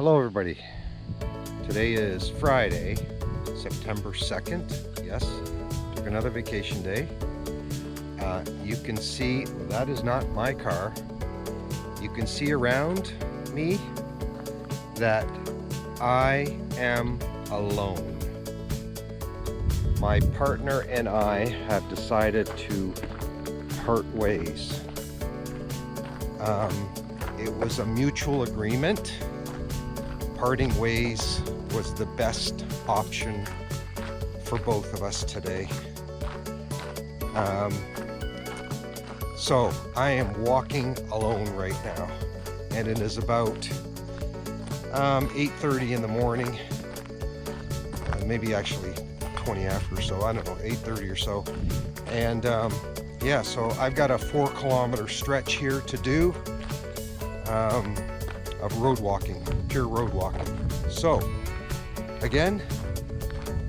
Hello everybody. Today is Friday, September 2nd. Yes, took another vacation day. You can see, that is not my car. You can see around me that I am alone. My partner and I have decided to part ways. It was a mutual agreement. Parting ways was the best option for both of us today. So I am walking alone right now, and it is about 8:30 in the morning, maybe actually 20 after or so, I don't know, 8:30 or so. And yeah, so I've got a 4-kilometer stretch here to do of road walking, pure road walking. So again,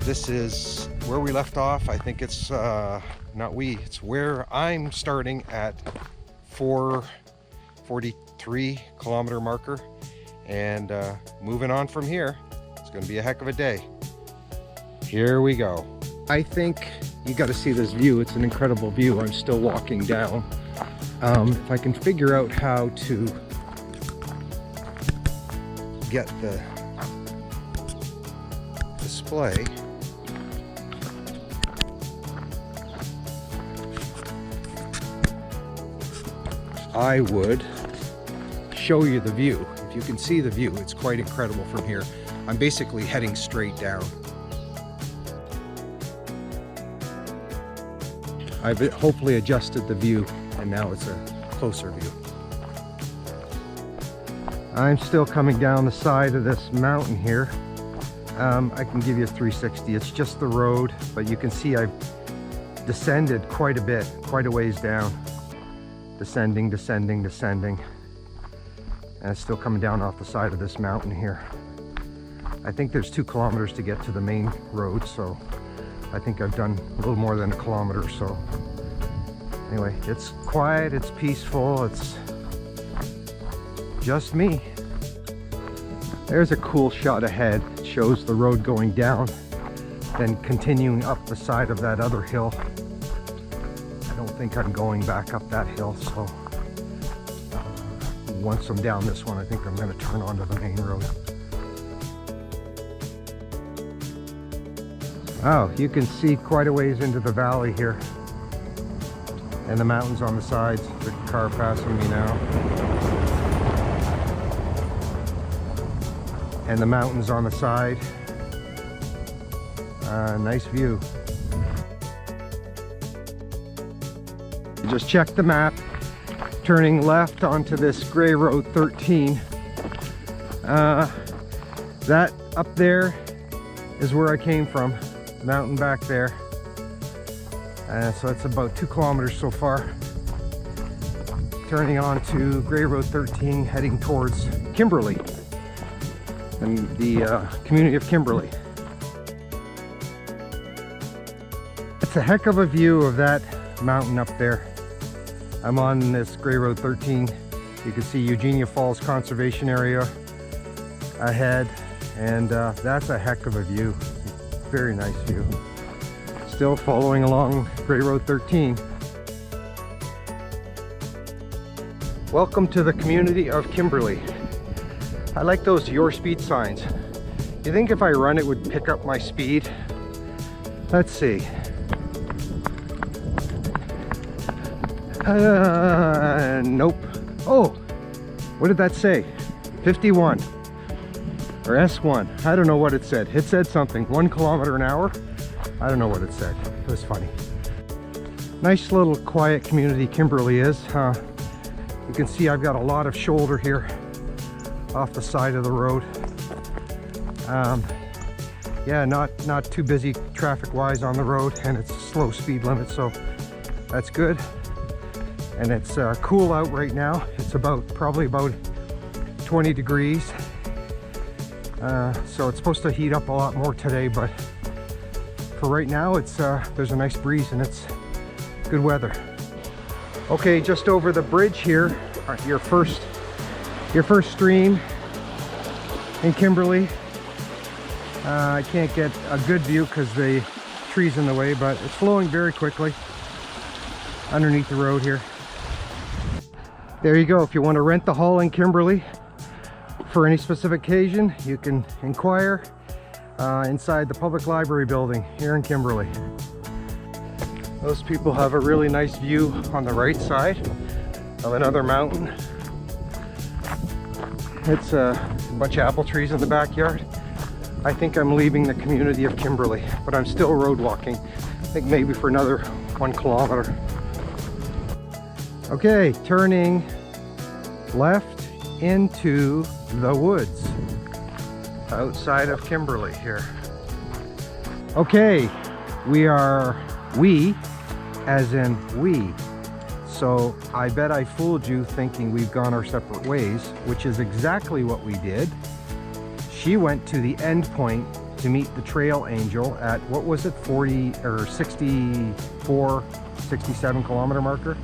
this is where we left off. I think it's it's where I'm starting at 4:43 kilometer marker, and moving on from here. It's going to be a heck of a day. Here we go. I think you got to see this view. It's an incredible view. I'm still walking down. If I can figure out how to get the display. I would show you the view. If you can see the view, it's quite incredible from here. I'm basically heading straight down. I've hopefully adjusted the view, and now it's a closer view. I'm still coming down the side of this mountain here. I can give you a 360. It's just the road, but you can see I've descended quite a bit, quite a ways down. Descending, descending, descending. And it's still coming down off the side of this mountain here. I think there's 2 kilometers to get to the main road, so I think I've done a little more than a kilometer. So anyway, it's quiet, it's peaceful, it's just me. There's a cool shot ahead. It shows the road going down, then continuing up the side of that other hill. I don't think I'm going back up that hill, so once I'm down this one, I think I'm going to turn onto the main road. Wow, you can see quite a ways into the valley here, and the mountains on the sides. The car passing me now, and the mountains on the side. Nice view. Just check the map, turning left onto this gray road 13. That up there is where I came from, mountain back there. So it's about 2 kilometers so far. Turning onto gray road 13, heading towards Kimberley and the community of Kimberley. It's a heck of a view of that mountain up there. I'm on this gray road 13. You can see Eugenia Falls Conservation Area ahead, and that's a heck of a view. Very nice view. Still following along gray road 13. Welcome to the community of Kimberley. I like those "your speed" signs. You think if I run it would pick up my speed? Let's see. Nope. Oh, what did that say? 51 or S1. I don't know what it said. It said something. 1 kilometer an hour. I don't know what it said. It was funny. Nice little quiet community Kimberley is. You can see I've got a lot of shoulder here off the side of the road. Yeah, not too busy traffic wise on the road, and it's a slow speed limit, so that's good. And it's cool out right now. It's probably about 20 degrees. So it's supposed to heat up a lot more today, but for right now, there's a nice breeze and it's good weather. Okay, just over the bridge here, your first stream in Kimberley. I can't get a good view because the tree's in the way, but it's flowing very quickly underneath the road here. There you go. If you want to rent the hall in Kimberley for any specific occasion, you can inquire inside the public library building here in Kimberley. Those people have a really nice view on the right side of another mountain. It's a bunch of apple trees in the backyard. I think I'm leaving the community of Kimberley, but I'm still road walking. I think maybe for another 1 kilometer. Okay, turning left into the woods outside of Kimberley here. Okay, we as in we. So I bet I fooled you thinking we've gone our separate ways, which is exactly what we did. She went to the end point to meet the trail angel at, what was it, 40 or 64, 67 kilometer marker?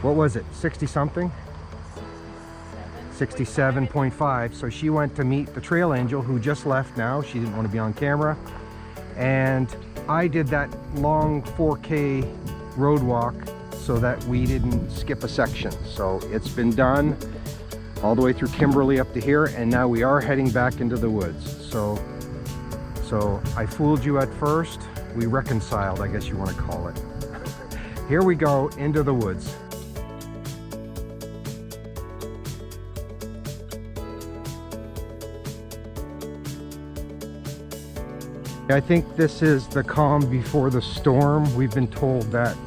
What was it, 60 something? 67.5. So she went to meet the trail angel who just left now. She didn't want to be on camera. And I did that long 4K road walk so that we didn't skip a section. So it's been done all the way through Kimberley up to here, and now we are heading back into the woods. So I fooled you at first. We reconciled, I guess you want to call it. Here we go into the woods. I think this is the calm before the storm. We've been told that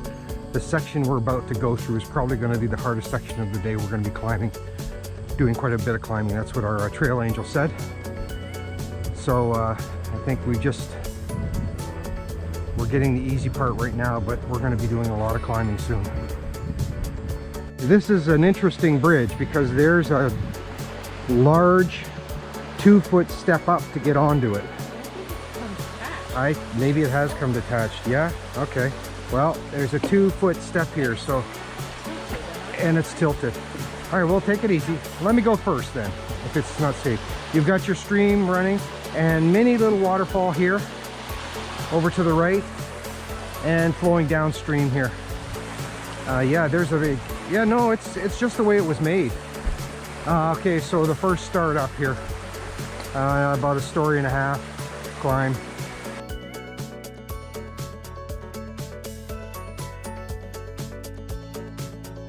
the section we're about to go through is probably going to be the hardest section of the day. We're going to be climbing, doing quite a bit of climbing. That's what our trail angel said. So I think we're getting the easy part right now, but we're going to be doing a lot of climbing soon. This is an interesting bridge because there's a large 2-foot step up to get onto it. Maybe it has come detached. Yeah, okay. Well, there's a 2-foot step here, so, and it's tilted. All right, we'll take it easy. Let me go first then, if it's not safe. You've got your stream running and mini little waterfall here over to the right and flowing downstream here. Yeah, there's a big, yeah, no, it's just the way it was made. Okay, so the first start up here, about a story and a half climb.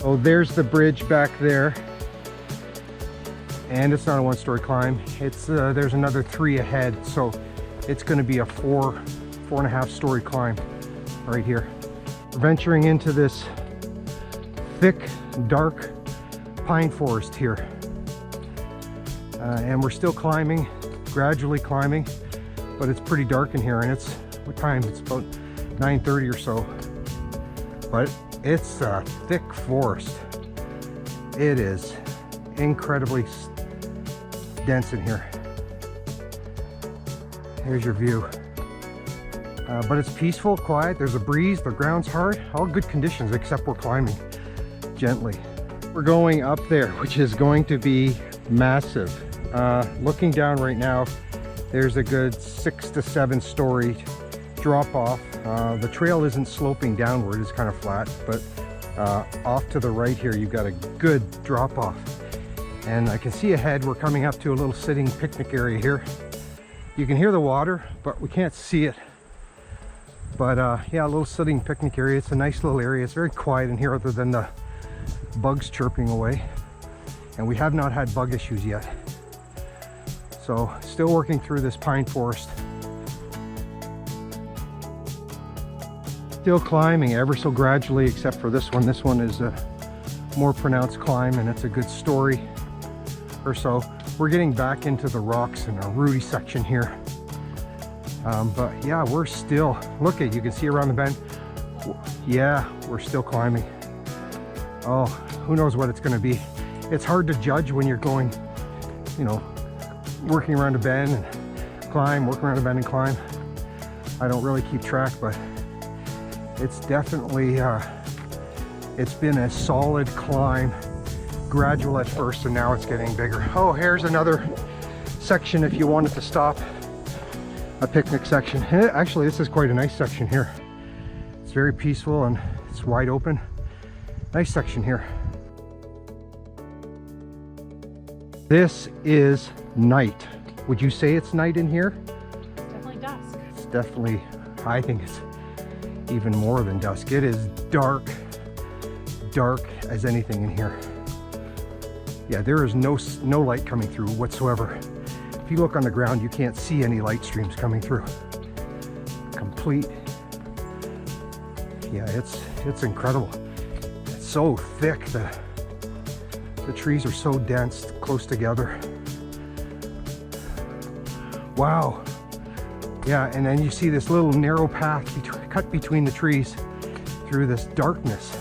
Oh, there's the bridge back there, and it's not a 1-story climb. It's there's another 3 ahead, so it's going to be a 4.5 story climb right here. We're venturing into this thick, dark pine forest here, and we're still climbing, gradually climbing, but it's pretty dark in here, and it's, what time? It's about 9:30 or so, but it's a thick forest. It is incredibly dense in here. Here's your view. But it's peaceful, quiet, there's a breeze, the ground's hard, all good conditions except we're climbing gently. We're going up there, which is going to be massive. Looking down right now, there's a good 6 to 7 story drop off. The trail isn't sloping downward, it's kind of flat, but off to the right here you've got a good drop off, and I can see ahead we're coming up to a little sitting picnic area here. You can hear the water, but we can't see it. But yeah, a little sitting picnic area. It's a nice little area. It's very quiet in here other than the bugs chirping away, and we have not had bug issues yet. So still working through this pine forest. Still climbing ever so gradually, except for this one. This one is a more pronounced climb, and it's a good story or so. We're getting back into the rocks in a rooty section here. But yeah, we're still, look at, you can see around the bend. Yeah, we're still climbing. Oh, who knows what it's going to be. It's hard to judge when you're going, you know, working around a bend and climb, working around a bend and climb. I don't really keep track, but it's definitely, it's been a solid climb, gradual at first, and now it's getting bigger. Oh, here's another section if you wanted to stop, a picnic section. Actually, this is quite a nice section here. It's very peaceful and it's wide open. Nice section here. This is night. Would you say it's night in here? It's definitely dusk. It's definitely, I think it's even more than dusk. It is dark, dark as anything in here. Yeah, there is no light coming through whatsoever. If you look on the ground, you can't see any light streams coming through. Complete. Yeah, it's incredible. It's so thick. The trees are so dense, close together. Wow. Yeah, and then you see this little narrow path cut between the trees through this darkness.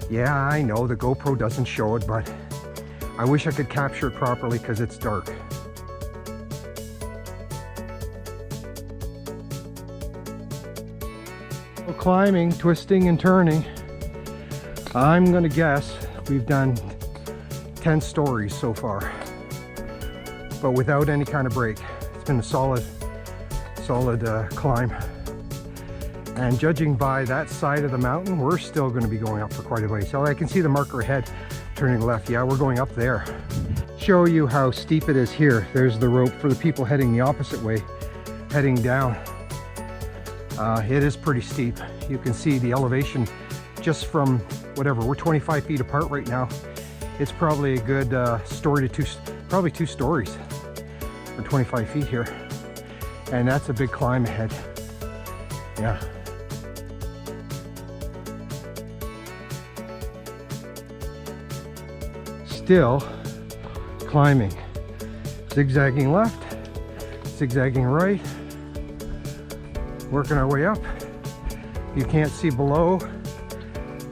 Yeah, I know the GoPro doesn't show it, but I wish I could capture it properly because it's dark. Climbing, twisting and turning. I'm gonna guess we've done 10 stories so far, but without any kind of break. It's been a solid climb. And judging by that side of the mountain, we're still going to be going up for quite a ways. So I can see the marker ahead turning left. Yeah, we're going up there. Show you how steep it is here. There's the rope for the people heading the opposite way, heading down. It is pretty steep. You can see the elevation just from whatever, we're 25 feet apart right now. It's probably a good probably two stories for 25 feet here. And that's a big climb ahead. Yeah. Still climbing. Zigzagging left, zigzagging right. Working our way up. You can't see below.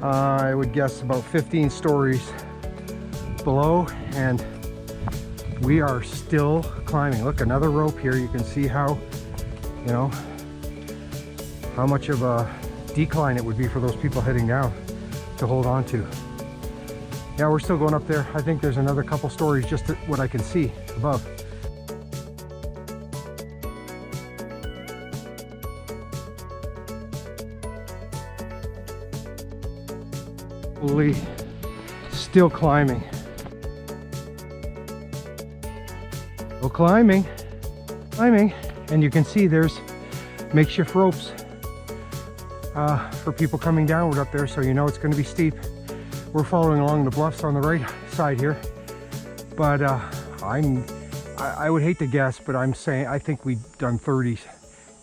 I would guess about 15 stories below, and we are still climbing. Look, another rope here. You can see how, you know, how much of a decline it would be for those people heading down to hold on to. Yeah, we're still going up there. I think there's another couple stories just at what I can see above. Still climbing. Still climbing. And you can see there's makeshift ropes for people coming downward up there, so you know it's going to be steep. We're following along the bluffs on the right side here, but I would hate to guess, but I'm saying I think we've done 30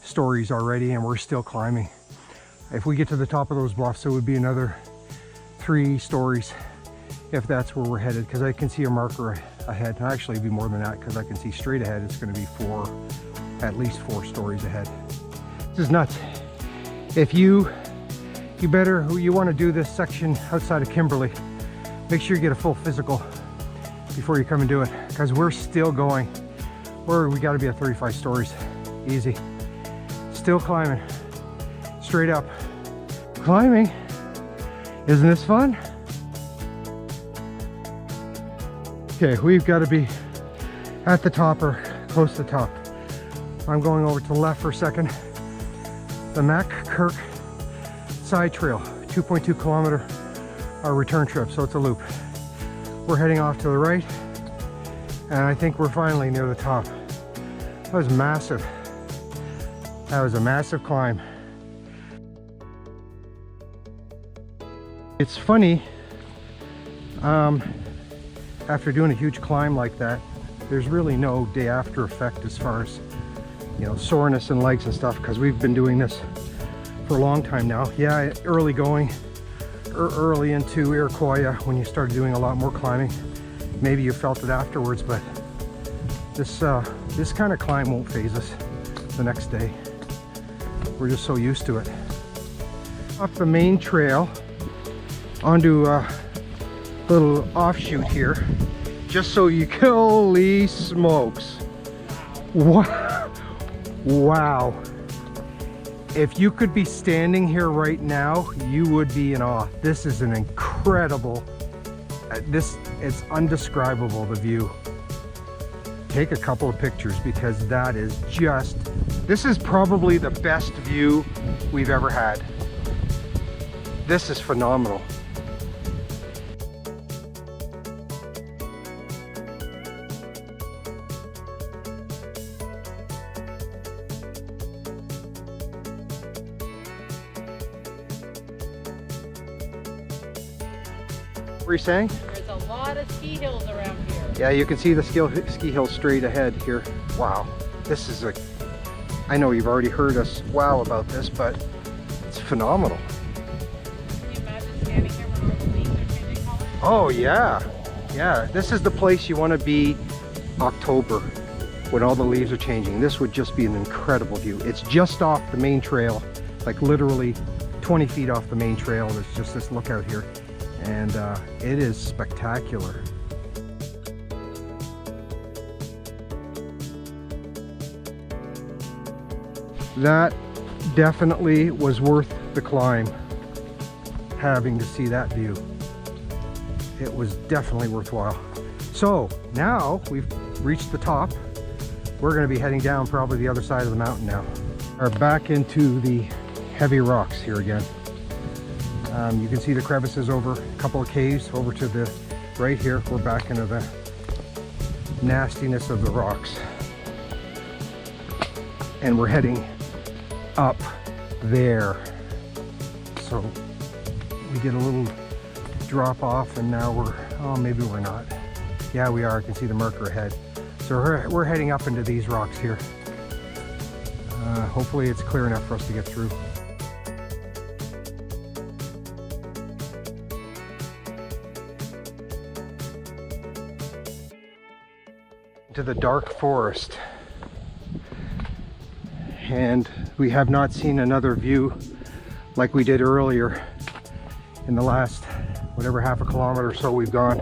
stories already and we're still climbing. If we get to the top of those bluffs, it would be another 3 stories if that's where we're headed, because I can see a marker ahead. Actually, it'd be more than that because I can see straight ahead. It's going to be at least 4 stories ahead. This is nuts. If you want to do this section outside of Kimberley, make sure you get a full physical before you come and do it, because we're still going. We got to be at 35 stories easy. Still climbing straight up. Climbing. Isn't this fun? Okay, we've got to be at the top or close to the top. I'm going over to the left for a second. The Mac Kirk side trail, 2.2 kilometer return trip, so it's a loop. We're heading off to the right, and I think we're finally near the top. That was massive. That was a massive climb. It's funny, after doing a huge climb like that, there's really no day after effect as far as, you know, soreness in legs and stuff, because we've been doing this for a long time now. Yeah, early going, early into Iroquois, when you started doing a lot more climbing, maybe you felt it afterwards, but this kind of climb won't phase us the next day. We're just so used to it. Off the main trail onto a little offshoot here, just so you can, holy smokes. Wow. If you could be standing here right now, you would be in awe. This is an incredible, it's undescribable, the view. take a couple of pictures because that is just, this is probably the best view we've ever had. This is phenomenal. What were you saying? There's a lot of ski hills around here. Yeah, you can see the ski hill straight ahead here. Wow, this is a, I know you've already heard us wow about this, but it's phenomenal. Can you imagine standing here when all the leaves are changing color? Oh yeah, yeah, this is the place you want to be October when all the leaves are changing. This would just be an incredible view. It's just off the main trail, like literally 20 feet off the main trail. There's just this lookout here, and it is spectacular. That definitely was worth the climb, having to see that view. It was definitely worthwhile. So now we've reached the top. We're going to be heading down probably the other side of the mountain now. We're back into the heavy rocks here again. You can see the crevices over a couple of caves over to the right here. We're back into the nastiness of the rocks. And we're heading up there. So we did a little drop off and now we're, oh, maybe we're not. Yeah, we are. I can see the marker ahead. So we're heading up into these rocks here. Hopefully it's clear enough for us to get through. To the dark forest, and we have not seen another view like we did earlier in the last whatever half a kilometer or so we've gone.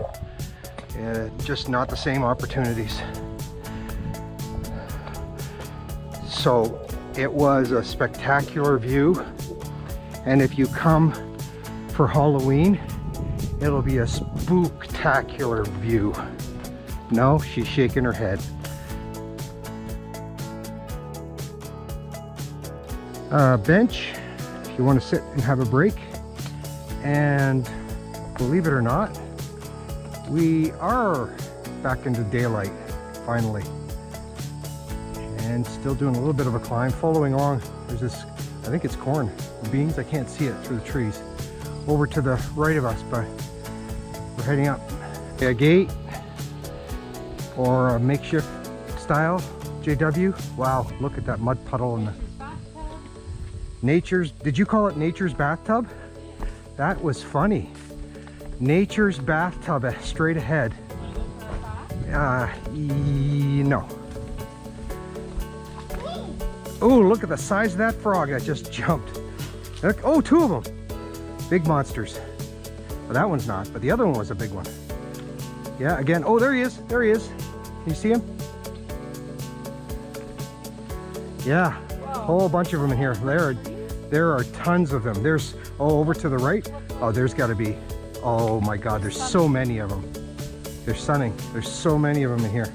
Just not the same opportunities. So it was a spectacular view, and if you come for Halloween, it'll be a spooktacular view. No, she's shaking her head. Bench, if you want to sit and have a break. And believe it or not, we are back into daylight, finally. And still doing a little bit of a climb, following along. There's this, I think it's corn, beans, I can't see it through the trees. Over to the right of us, but we're heading up. A gate, or a makeshift style JW. Wow, look at that mud puddle and the nature's, did you call it nature's bathtub? That was funny. Nature's bathtub straight ahead. No. Oh, look at the size of that frog that just jumped. Look, oh, two of them. Big monsters. Well, that one's not, but the other one was a big one. Yeah, again, oh, there he is, there he is. Can you see him? Yeah, a whole bunch of them in here. There are tons of them. There's, oh, over to the right. Oh, there's got to be, oh my God, there's so many of them. They're sunning. There's so many of them in here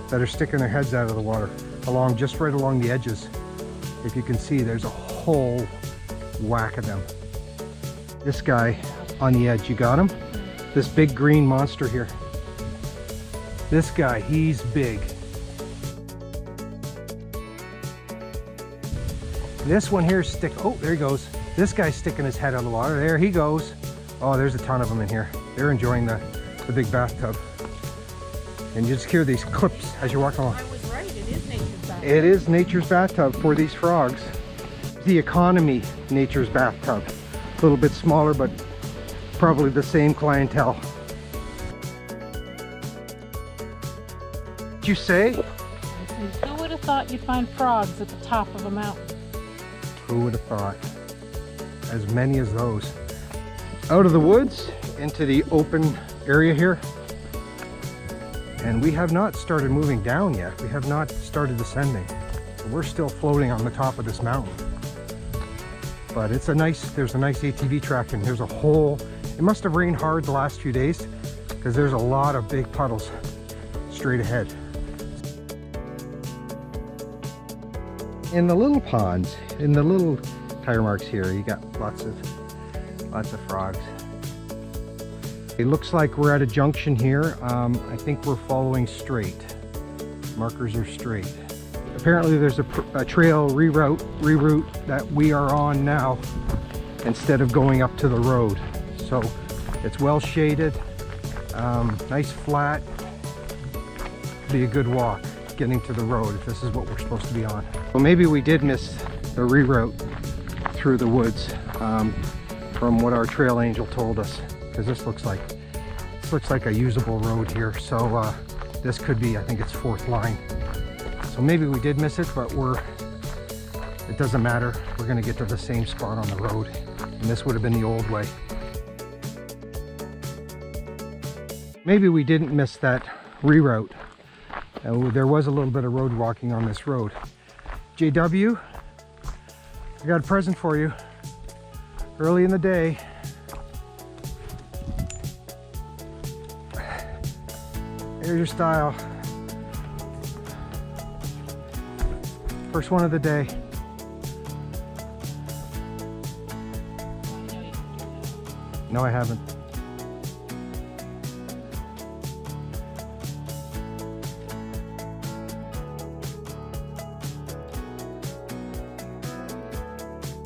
that are sticking their heads out of the water, along, just right along the edges. If you can see, there's a whole whack of them. This guy on the edge, you got him? This big green monster here. This guy, he's big. This one here oh, there he goes. This guy's sticking his head out of the water. There he goes. Oh, there's a ton of them in here. They're enjoying the big bathtub. And you just hear these clips as you're walking along. I was right, it is nature's bathtub. It is nature's bathtub for these frogs. The economy nature's bathtub. A little bit smaller, but probably the same clientele. Did you say? Who would have thought you'd find frogs at the top of a mountain? Who would have thought? As many as those. Out of the woods into the open area here. And we have not started moving down yet. We have not started descending. We're still floating on the top of this mountain. But it's a nice, there's a nice ATV track, and there's a whole, it must have rained hard the last few days because there's a lot of big puddles straight ahead. in the little ponds, in the little tire marks here, you got lots of frogs. It looks like we're at a junction here. I think we're following straight. Markers are straight. Apparently there's a trail reroute that we are on now instead of going up to the road. So it's well shaded, nice flat. Be a good walk getting to the road if this is what we're supposed to be on. Well, maybe we did miss the reroute through the woods from what our trail angel told us, because this looks like a usable road here. So this could be, I think it's 4th line. So maybe we did miss it, but it doesn't matter. We're gonna get to the same spot on the road, and this would have been the old way. Maybe we didn't miss that reroute. There was a little bit of road walking on this road. JW, I got a present for you. Early in the day. Here's your style. First one of the day. No, I haven't.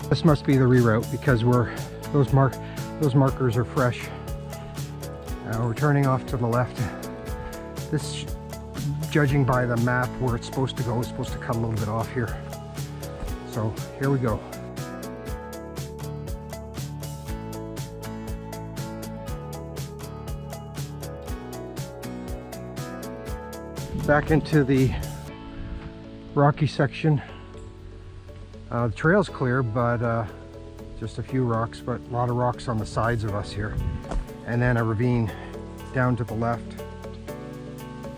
This must be the reroute because those markers are fresh. We're turning off to the left. This, judging by the map where it's supposed to go, is supposed to cut a little bit off here. So here we go. Back into the rocky section. The trail's clear, but just a few rocks, but a lot of rocks on the sides of us here. And then a ravine down to the left,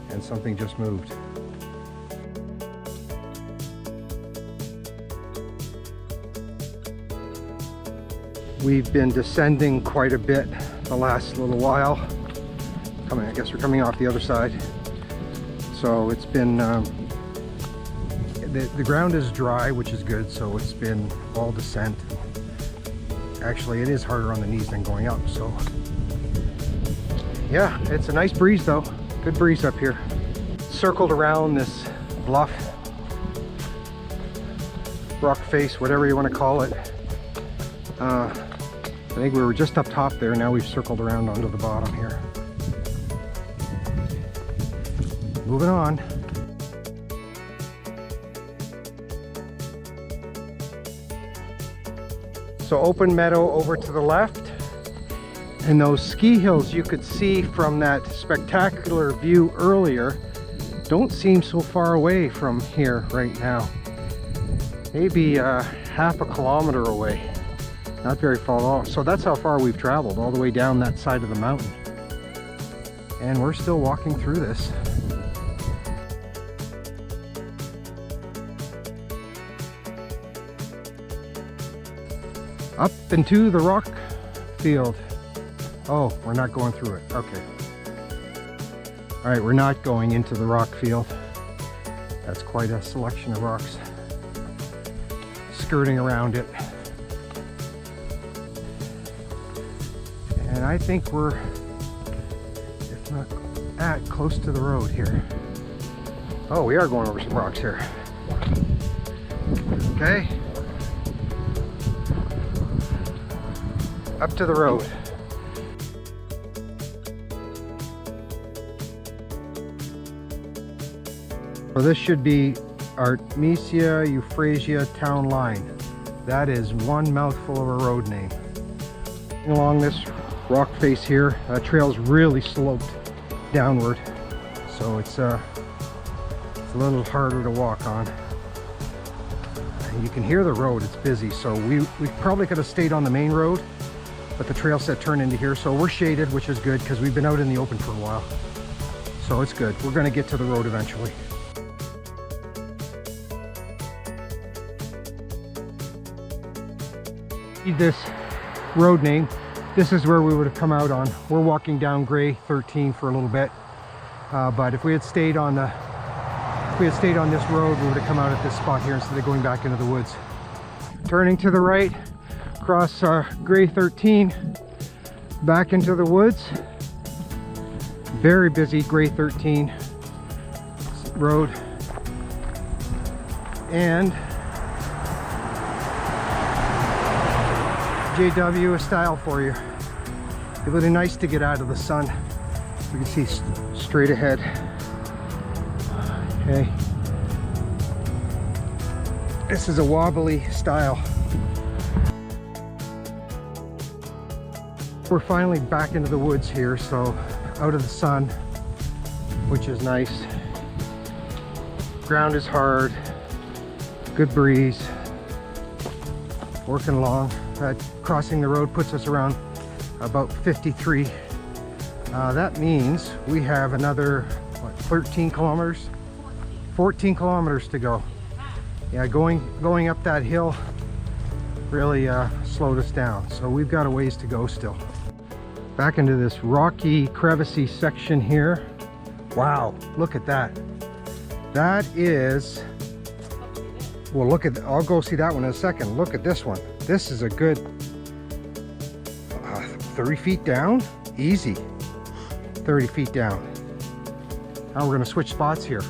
and something just moved. We've been descending quite a bit the last little while. I guess we're coming off the other side. So it's been the ground is dry, which is good, so it's been all descent. Actually, it is harder on the knees than going up, so yeah, it's a nice breeze though. Good breeze up here. Circled around this bluff, rock face, whatever you want to call it. I think we were just up top there, now we've circled around onto the bottom here. Moving on. So open meadow over to the left, and those ski hills you could see from that spectacular view earlier don't seem so far away from here right now. Maybe half a kilometer away, not very far off. So that's how far we've traveled, all the way down that side of the mountain, and we're still walking through this. Up into the rock field. Oh, we're not going through it. Okay. All right, we're not going into the rock field. That's quite a selection of rocks skirting around it. And I think we're, if not close to the road here. Oh, we are going over some rocks here. Okay. Up to the road. So this should be Artemisia Euphrasia town line. That is one mouthful of a road name. Along this rock face here, trail's really sloped downward, so it's a little harder to walk on. And you can hear the road, it's busy, so we probably could have stayed on the main road, but the trail set turned into here, so we're shaded, which is good because we've been out in the open for a while. So it's good. We're going to get to the road eventually. This road name, this is where we would have come out on. We're walking down Gray 13 for a little bit, but if we had stayed on the we had stayed on this road, we would have come out at this spot here instead of going back into the woods. Turning to the right, across Gray 13, back into the woods. Very busy Gray 13 road. And JW a style for you. It's really nice to get out of the sun. You can see straight ahead. Okay. This is a wobbly style. We're finally back into the woods here, so out of the sun, which is nice. Ground is hard, good breeze. Working along. Crossing the road puts us around about 53. That means we have another, what, 13 kilometers? 14 kilometers to go. Yeah, going up that hill really slowed us down. So we've got a ways to go still. Back into this rocky, crevicey section here. Wow, look at that. That is, well, look at, I'll go see that one in a second. Look at this one. This is a good 30 feet down, easy. 30 feet down. Now we're gonna switch spots here.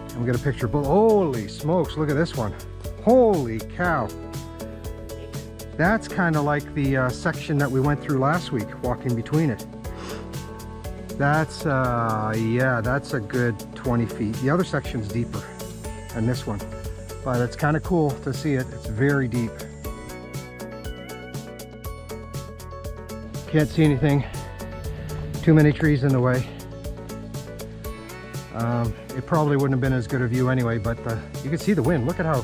And we get a picture, but holy smokes, look at this one. Holy cow. That's kind of like the section that we went through last week, walking between it. That's, yeah, that's a good 20 feet. The other section's deeper than this one. But it's kind of cool to see it. It's very deep. Can't see anything. Too many trees in the way. It probably wouldn't have been as good a view anyway, but you can see the wind. Look at how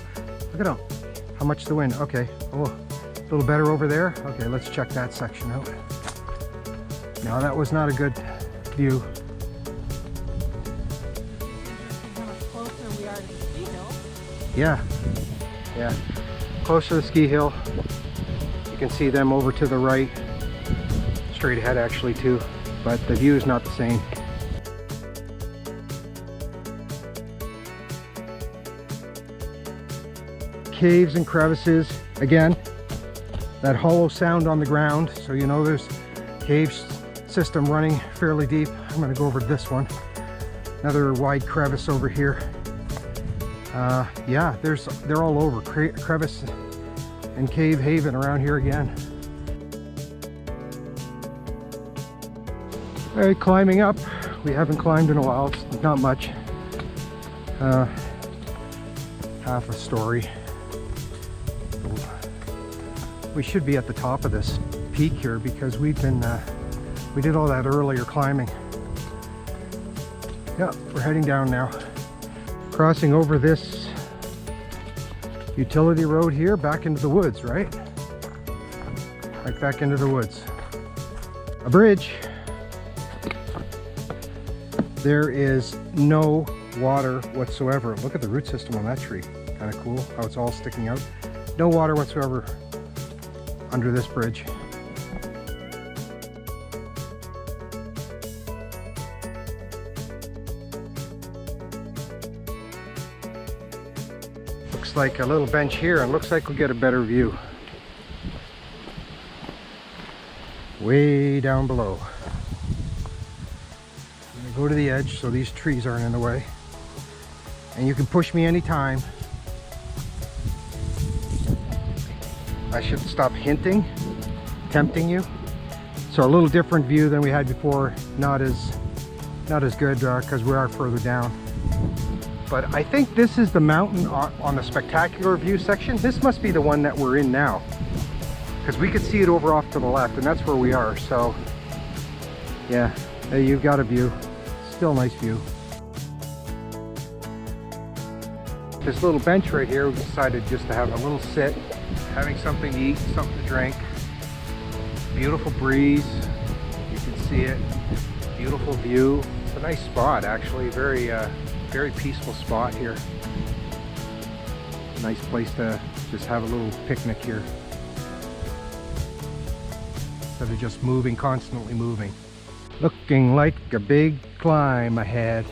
much the wind. Okay, oh, a little better over there. Okay, let's check that section out. No, that was not a good view. How much closer we are to the ski hill. Yeah, yeah. Close to the ski hill. You can see them over to the right. Straight ahead actually too, but the view is not the same. Caves and crevices. Again, that hollow sound on the ground. So you know there's cave system running fairly deep. I'm gonna go over this one. Another wide crevice over here. Yeah, they're all over. Crevice and cave haven around here again. All right, climbing up. We haven't climbed in a while. It's not much. Half a story. We should be at the top of this peak here because we did all that earlier climbing. Yeah, we're heading down now. Crossing over this utility road here back into the woods, right? Right back into the woods. A bridge. There is no water whatsoever. Look at the root system on that tree. Kind of cool how it's all sticking out. No water whatsoever under this bridge. Looks like a little bench here, and looks like we'll get a better view. Way down below. I'm gonna go to the edge so these trees aren't in the way. And you can push me anytime. I should stop hinting, tempting you. So a little different view than we had before. Not as good because we are further down. But I think this is the mountain on the spectacular view section. This must be the one that we're in now, because we could see it over off to the left, and that's where we are. So yeah, hey, you've got a view. Still a nice view. This little bench right here, we decided just to have a little sit, having something to eat, something to drink. Beautiful breeze, you can see it. Beautiful view. It's a nice spot actually, very peaceful spot here. Nice place to just have a little picnic here. Instead of just moving, constantly moving. Looking like a big climb ahead.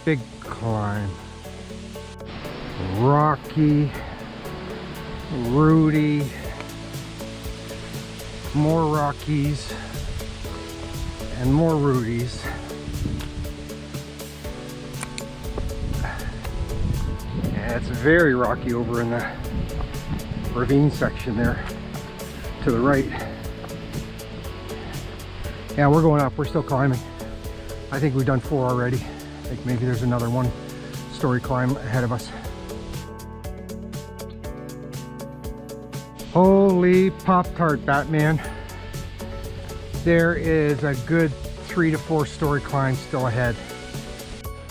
Big climb. Rocky, Rudy, more Rockies, and more Rudies. Yeah, it's very rocky over in the ravine section there to the right. Yeah, we're going up. We're still climbing. I think we've done 4 already. I think maybe there's another 1-story climb ahead of us. Holy Pop-Tart, Batman. There is a good 3 to 4 story climb still ahead.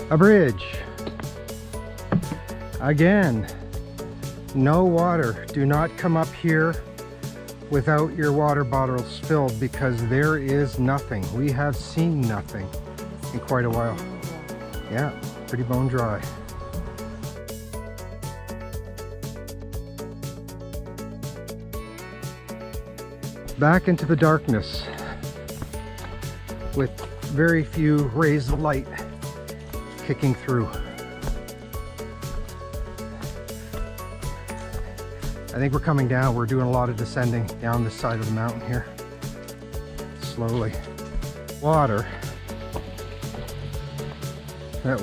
A bridge. Again, no water. Do not come up here without your water bottles filled because there is nothing. We have seen nothing in quite a while. Yeah, pretty bone dry. Back into the darkness with very few rays of light kicking through. I think we're coming down. We're doing a lot of descending down this side of the mountain here. Slowly. Water that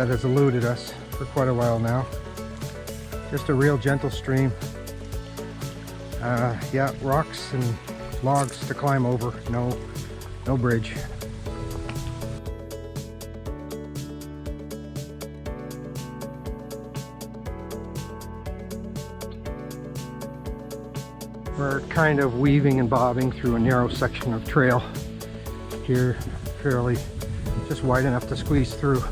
has eluded us for quite a while now. Just a real gentle stream. Yeah, rocks and logs to climb over. No bridge. We're kind of weaving and bobbing through a narrow section of trail here, fairly just wide enough to squeeze through.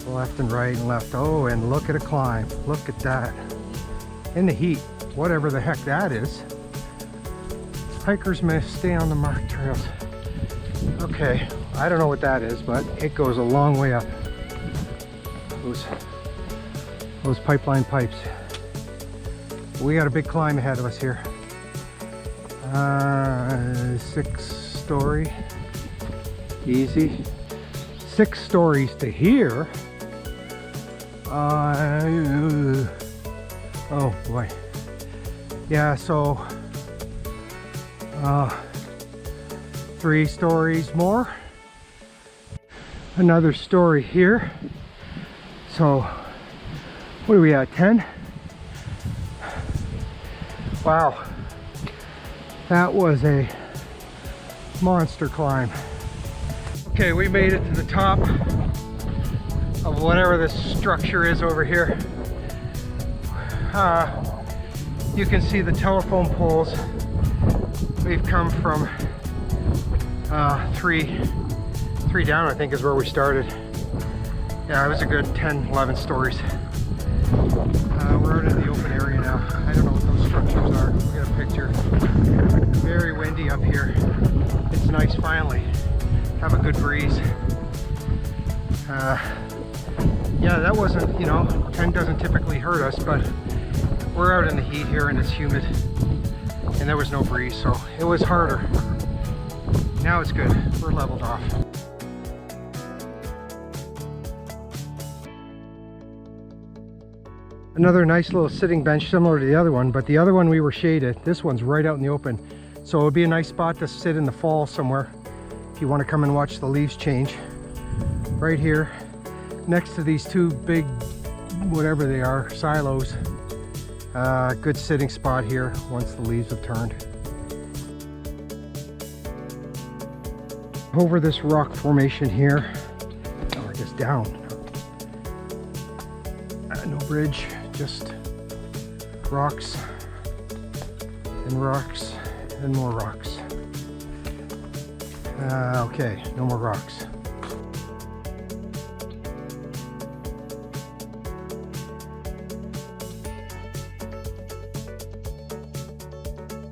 Left and right and left. Oh, and look at a climb. Look at that. In the heat, whatever the heck that is. Hikers may stay on the marked trails. Okay, I don't know what that is, but it goes a long way up. Those pipeline pipes. We got a big climb ahead of us here. 6-story. Easy. 6 stories to here. Oh boy. Yeah, so 3 stories more. Another story here. So what are we at, 10? Wow, that was a monster climb. Okay, we made it to the top of whatever this structure is over here. You can see the telephone poles. We've come from 3 down, I think is where we started. Yeah, it was a good 10, 11 stories. We're out in the open area now. I don't know what those structures are. We got a picture. Very windy up here. It's nice finally. Have a good breeze. Yeah, that wasn't, 10 doesn't typically hurt us, but we're out in the heat here and it's humid. And there was no breeze, so it was harder. Now it's good. We're leveled off. Another nice little sitting bench similar to the other one, but the other one we were shaded. This one's right out in the open. So it would be a nice spot to sit in the fall somewhere if you want to come and watch the leaves change. Right here, next to these 2 big, whatever they are, silos. Good sitting spot here once the leaves have turned. Over this rock formation here, or I guess down. No bridge, just rocks and rocks and more rocks. Okay, no more rocks.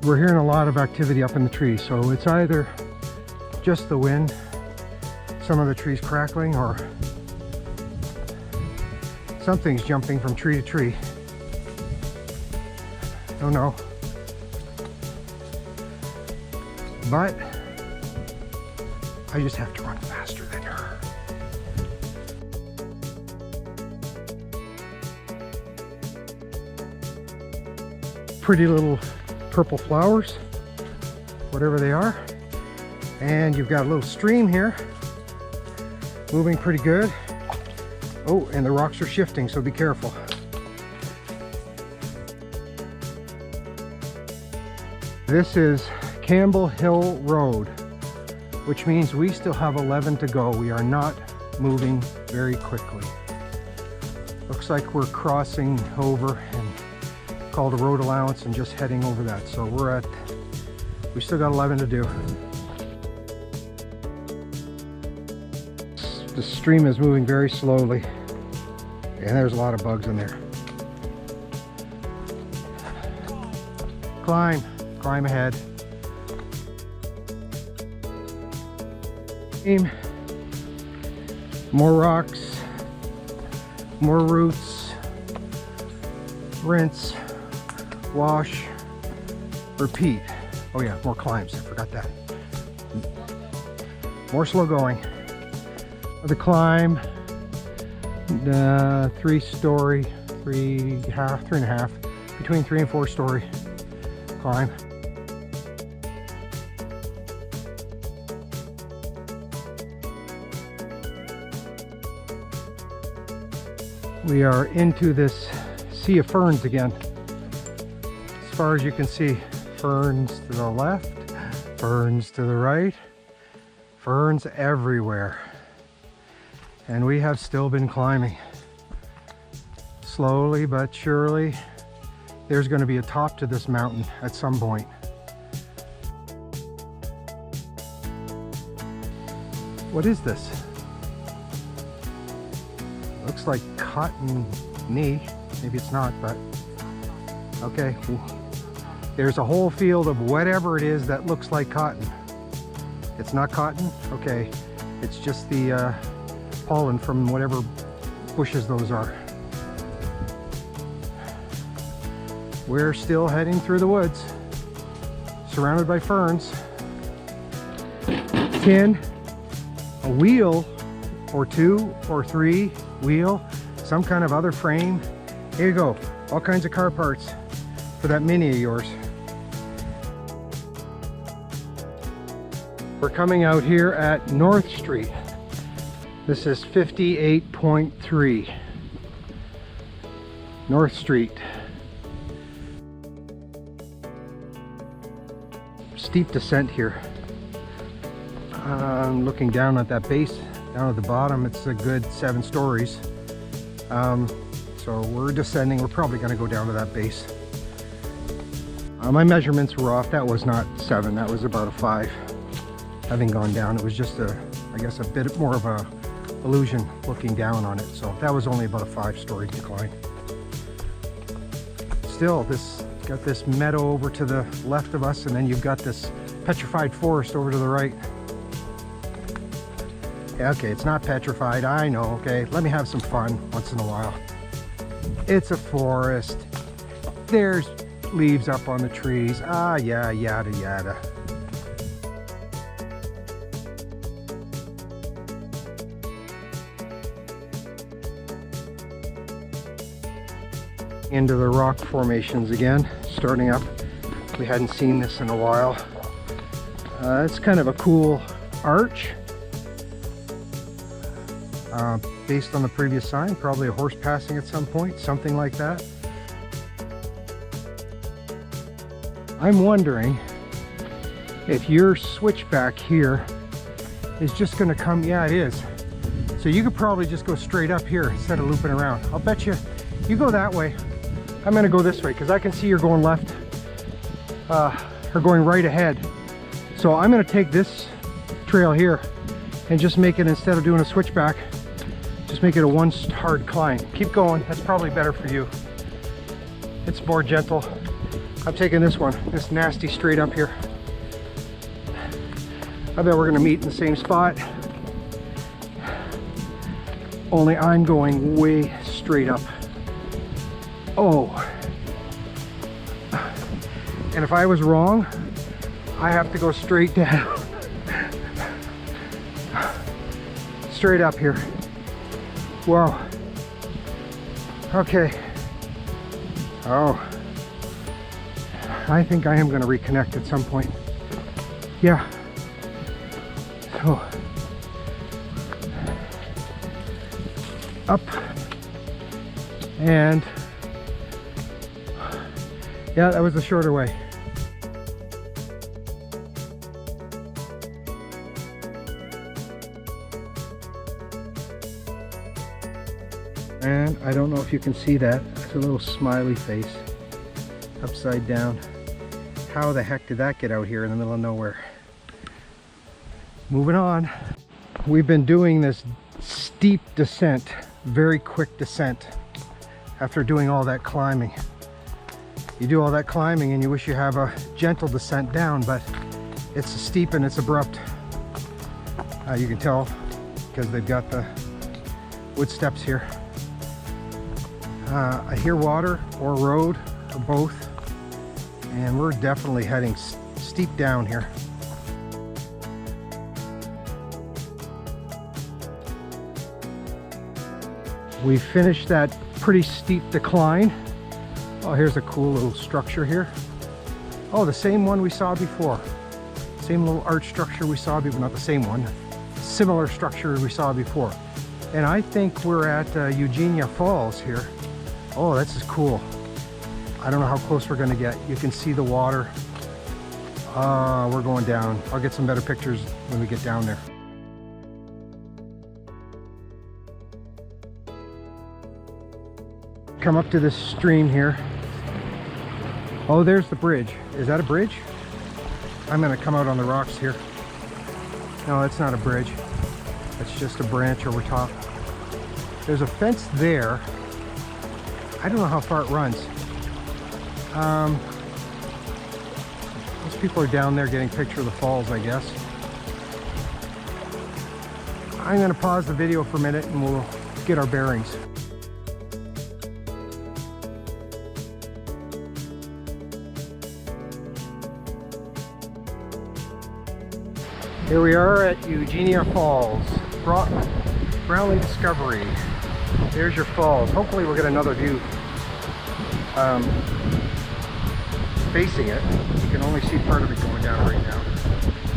We're hearing a lot of activity up in the trees, so it's either just the wind, some of the trees crackling, or something's jumping from tree to tree. Don't know. I just have to run faster than her. Pretty little purple flowers, whatever they are. And you've got a little stream here, moving pretty good. Oh, and the rocks are shifting, so be careful. This is Campbell Hill Road, which means we still have 11 to go. We are not moving very quickly. Looks like we're crossing over and called a road allowance and just heading over that. So we still got 11 to do. The stream is moving very slowly, and there's a lot of bugs in there. Climb ahead. More rocks, more roots, rinse, wash, repeat. Oh yeah, more climbs, I forgot that. More slow going. The climb, 3-story, 3.5, between 3 and 4 story climb. We are into this sea of ferns again. As far as you can see, ferns to the left, ferns to the right, ferns everywhere. And we have still been climbing. Slowly but surely, there's going to be a top to this mountain at some point. What is this? Looks like cotton knee. Maybe it's not, but okay. There's a whole field of whatever it is that looks like cotton. It's not cotton? Okay. It's just the pollen from whatever bushes those are. We're still heading through the woods, surrounded by ferns. Tin, a wheel or 2 or 3 wheel, some kind of other frame. Here you go, all kinds of car parts for that Mini of yours. We're coming out here at North Street. This is 58.3 North Street. Steep descent here. I'm looking down at that base, down at the bottom. It's a good 7 stories. So we're descending. We're probably going to go down to that base. My measurements were off. That was not 7. That was about a 5. Having gone down, it was just I guess a bit more of a illusion looking down on it. So that was only about a 5-story decline. Still, this got this meadow over to the left of us, and then you've got this petrified forest over to the right. Yeah, okay, it's not petrified, I know, okay. Let me have some fun once in a while. It's a forest. There's leaves up on the trees. Ah, yeah, yada, yada. Into the rock formations again, starting up. We hadn't seen this in a while. It's kind of a cool arch. Based on the previous sign, probably a horse passing at some point, something like that. I'm wondering if your switchback here is just going to come. Yeah, it is. So you could probably just go straight up here instead of looping around. I'll bet you go that way. I'm going to go this way because I can see you're going left or going right ahead. So I'm going to take this trail here and just make it, instead of doing a switchback, just make it a one hard climb. Keep going. That's probably better for you. It's more gentle. I'm taking this one, this nasty straight up here. I bet we're going to meet in the same spot. Only I'm going way straight up. Oh. And if I was wrong, I have to go straight down. straight up here. Whoa. Okay. Oh. I think I am going to reconnect at some point. Yeah. So. Up. And. Yeah, that was the shorter way. And I don't know if you can see that. It's a little smiley face upside down. How the heck did that get out here in the middle of nowhere? Moving on. We've been doing this steep descent, very quick descent after doing all that climbing. You do all that climbing and you wish you have a gentle descent down, but it's steep and it's abrupt. You can tell because they've got the wood steps here. I hear water or road or both, and we're definitely heading steep down here. We finished that pretty steep decline. Oh, here's a cool little structure here. Oh, the same one we saw before. Same little arch structure we saw before, not the same one. Similar structure we saw before. And I think we're at Eugenia Falls here. Oh, this is cool. I don't know how close we're gonna get. You can see the water. We're going down. I'll get some better pictures when we get down there. Come up to this stream here. Oh, there's the bridge. Is that a bridge? I'm gonna come out on the rocks here. No, it's not a bridge. It's just a branch over top. There's a fence there. I don't know how far it runs. Most people are down there getting a picture of the falls, I guess. I'm gonna pause the video for a minute and we'll get our bearings. Here we are at Eugenia Falls, Brownlee Discovery. There's your falls. Hopefully we'll get another view facing it. You can only see part of it going down right now.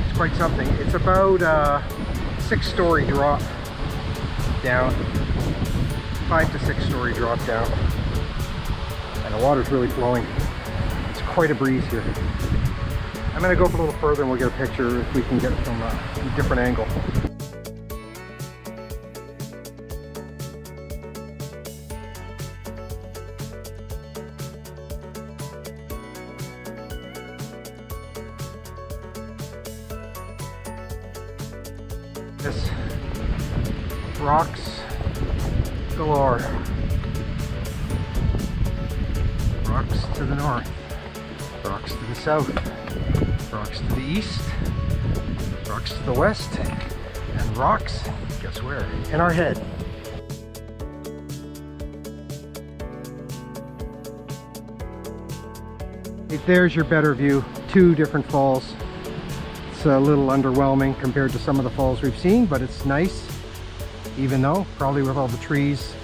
It's quite something. It's about a 6-story drop down, 5 to 6 story drop down, and the water's really flowing. It's quite a breeze here. I'm going to go up a little further and we'll get a picture if we can get from a different angle. This rocks galore. Rocks to the north, rocks to the south, rocks to the east, rocks to the west, and rocks, guess where? In our head. There's your better view. 2 different falls. It's a little underwhelming compared to some of the falls we've seen, but it's nice, even though probably with all the trees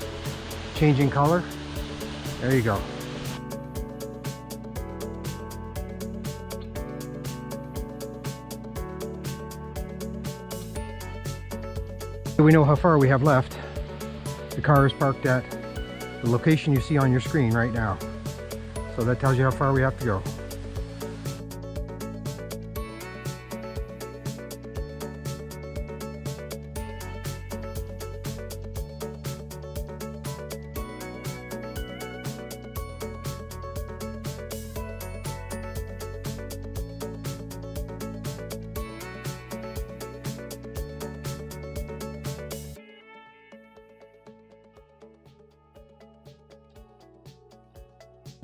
changing color. There you go. We know how far we have left. The car is parked at the location you see on your screen right now. So that tells you how far we have to go.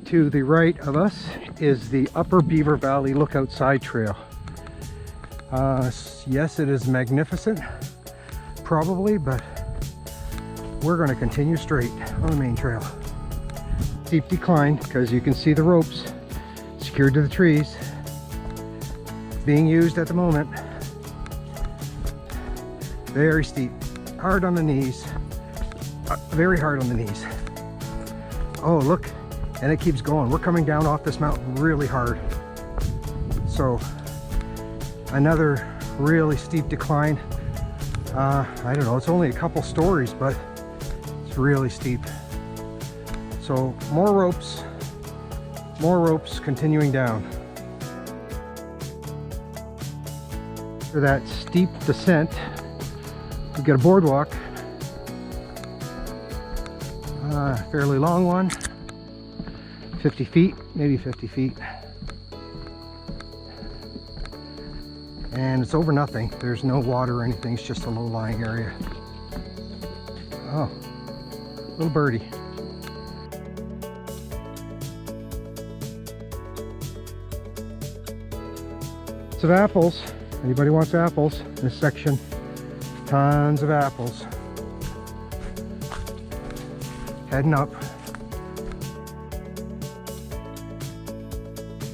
To the right of us is the Upper Beaver Valley Lookout Side Trail. Yes, it is magnificent, probably, but we're going to continue straight on the main trail. Steep decline because you can see the ropes secured to the trees being used at the moment. Very steep. hard on the knees. Very hard on the knees. Oh, look, and it keeps going. We're coming down off this mountain really hard. So another really steep decline. I don't know, it's only a couple stories, but it's really steep. So more ropes continuing down. For that steep descent, we get a boardwalk, fairly long one, 50 feet, maybe 50 feet. And it's over nothing. There's no water or anything, it's just a low-lying area. Oh, little birdie. Some apples. Anybody wants apples? In this section, tons of apples. Heading up.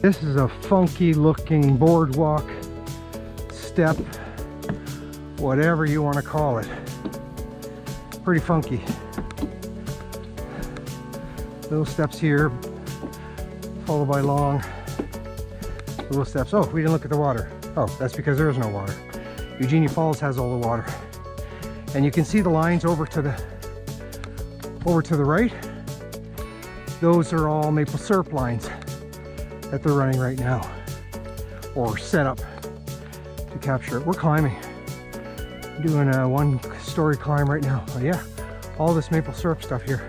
This is a funky looking boardwalk, step, whatever you want to call it. Pretty funky. Little steps here, followed by long little steps. Oh, we didn't look at the water. Oh, that's because there is no water. Eugenia Falls has all the water. And you can see the lines over to the right. Those are all maple syrup lines that they're running right now, or set up to capture it. We're climbing. Doing a 1-story climb right now. Oh yeah, all this maple syrup stuff here.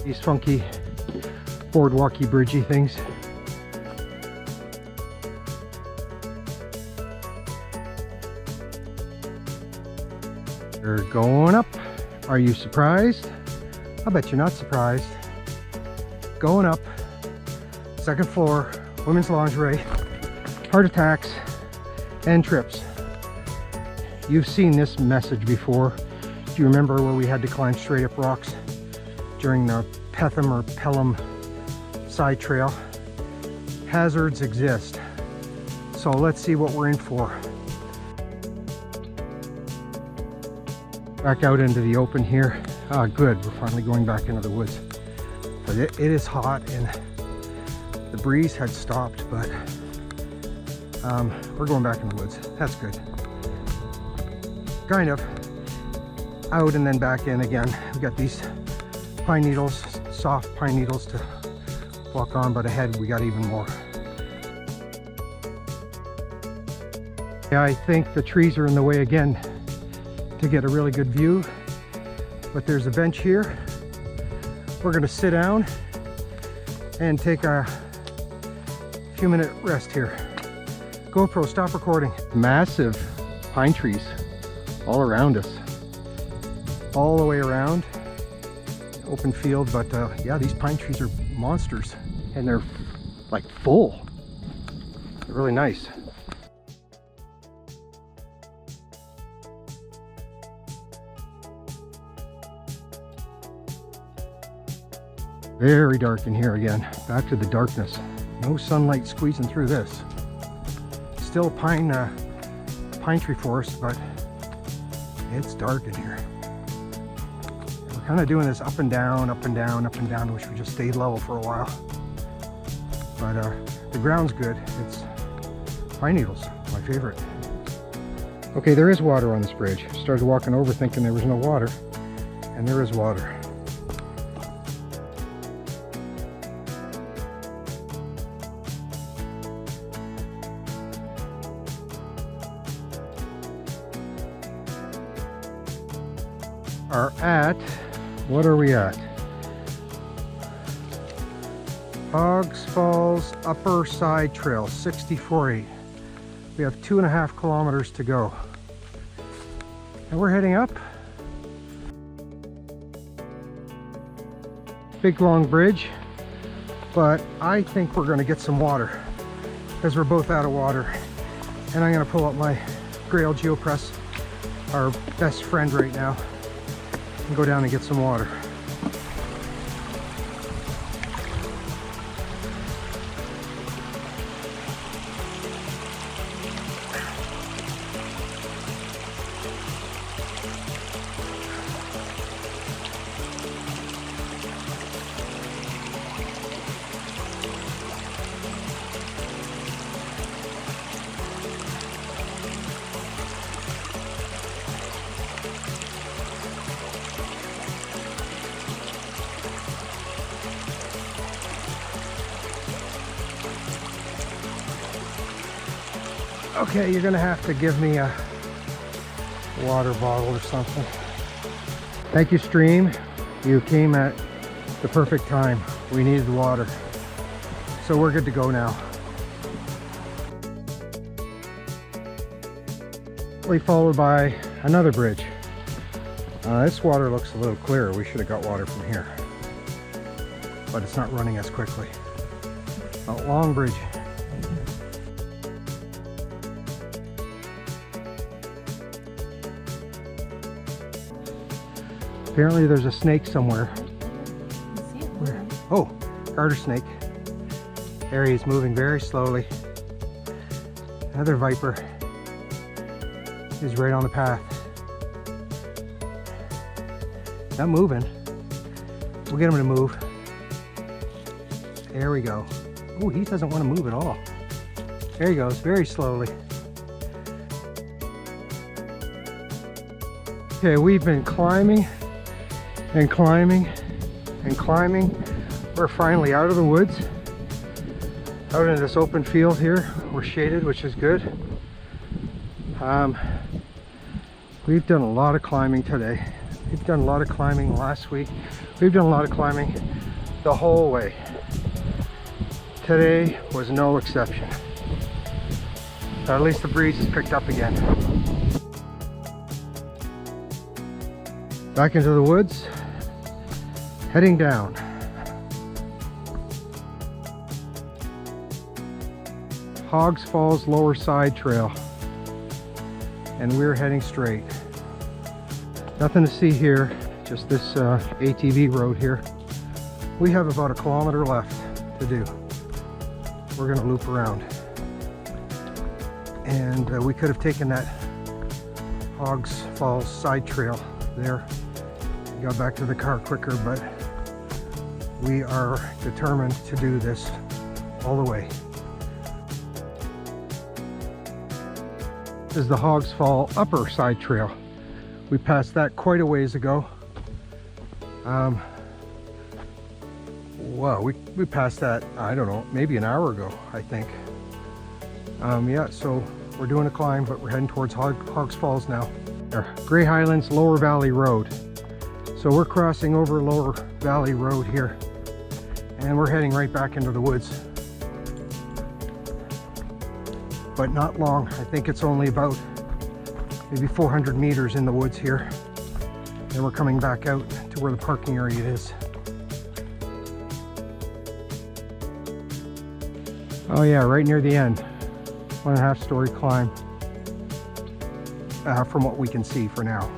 These funky boardwalky bridgey things. They're going up. Are you surprised? I bet you're not surprised. Going up, 2nd floor, women's lingerie, heart attacks and trips. You've seen this message before. Do you remember where we had to climb straight up rocks during the Petham or Pelham side trail? Hazards exist. So let's see what we're in for. Back out into the open here. Ah, good, we're finally going back into the woods. But it is hot and the breeze had stopped, but we're going back in the woods. That's good. Kind of. Out and then back in again. We got these pine needles, soft pine needles to walk on, but ahead we got even more. Yeah, I think the trees are in the way again to get a really good view, but there's a bench here. We're gonna sit down and take a few minute rest here. GoPro, stop recording. Massive pine trees all around us, all the way around. Open field, but yeah, these pine trees are monsters and they're like full. They're really nice. Very dark in here again. Back to the darkness. No sunlight squeezing through this. Still pine tree forest, but it's dark in here. We're kind of doing this up and down, up and down, up and down. I wish we just stayed level for a while. But the ground's good. It's pine needles, my favorite. Okay, there is water on this bridge. Started walking over thinking there was no water, and there is water. What are we at? Hogs Falls Upper Side Trail, 64.8. We have 2.5 kilometers to go. And we're heading up. Big long bridge, but I think we're gonna get some water because we're both out of water. And I'm gonna pull up my Grail Geopress, our best friend right now, and go down and get some water. Okay, you're gonna have to give me a water bottle or something. Thank you, stream. You came at the perfect time. We needed water. So we're good to go now. Followed by another bridge. This water looks a little clearer. We should have got water from here. But it's not running as quickly. A long bridge. Apparently there's a snake somewhere. Where? Oh, garter snake. There he is, moving very slowly. Another viper is right on the path. Not moving. We'll get him to move. There we go. Oh, he doesn't want to move at all. There he goes, very slowly. Okay, we've been climbing and climbing and climbing. We're finally out of the woods, out into this open field here. We're shaded, which is good. We've done a lot of climbing today. We've done a lot of climbing last week. We've done a lot of climbing the whole way. Today was no exception. At least the breeze has picked up again. Back into the woods, heading down. Hogs Falls Lower Side Trail. And we're heading straight. Nothing to see here, just this ATV road here. We have about 1 kilometer left to do. We're gonna loop around. And we could have taken that Hogs Falls side trail there. Got back to the car quicker, but we are determined to do this all the way. This is the Hogs Fall upper side trail. We passed that quite a ways ago. Well, we passed that, I don't know, maybe an hour ago, I think. Yeah, so we're doing a climb, but we're heading towards Hogs Falls now. Grey Highlands Lower Valley Road. So we're crossing over Lower Valley Road here, and we're heading right back into the woods. But not long. I think it's only about maybe 400 meters in the woods here. And we're coming back out to where the parking area is. Oh yeah, right near the end. 1.5 story climb. From what we can see for now.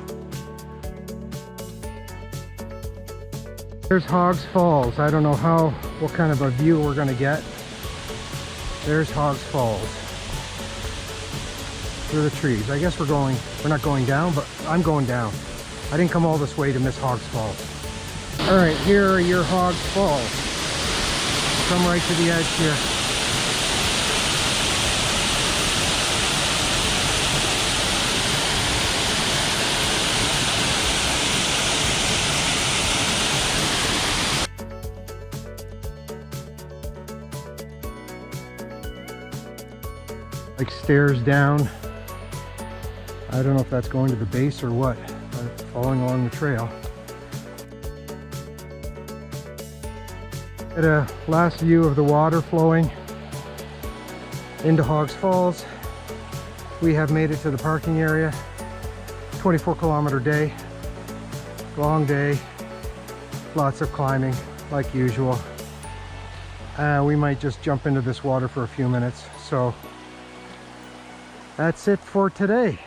There's Hogs Falls. I don't know what kind of a view we're gonna get. There's Hogs Falls. Through the trees. I guess we're not going down, but I'm going down. I didn't come all this way to miss Hogs Falls. All right, here are your Hogs Falls. Come right to the edge here. Like stairs down. I don't know if that's going to the base or what, but following along the trail. Get a last view of the water flowing into Hogs Falls. We have made it to the parking area. 24-kilometer day, long day, lots of climbing like usual. We might just jump into this water for a few minutes. So that's it for today.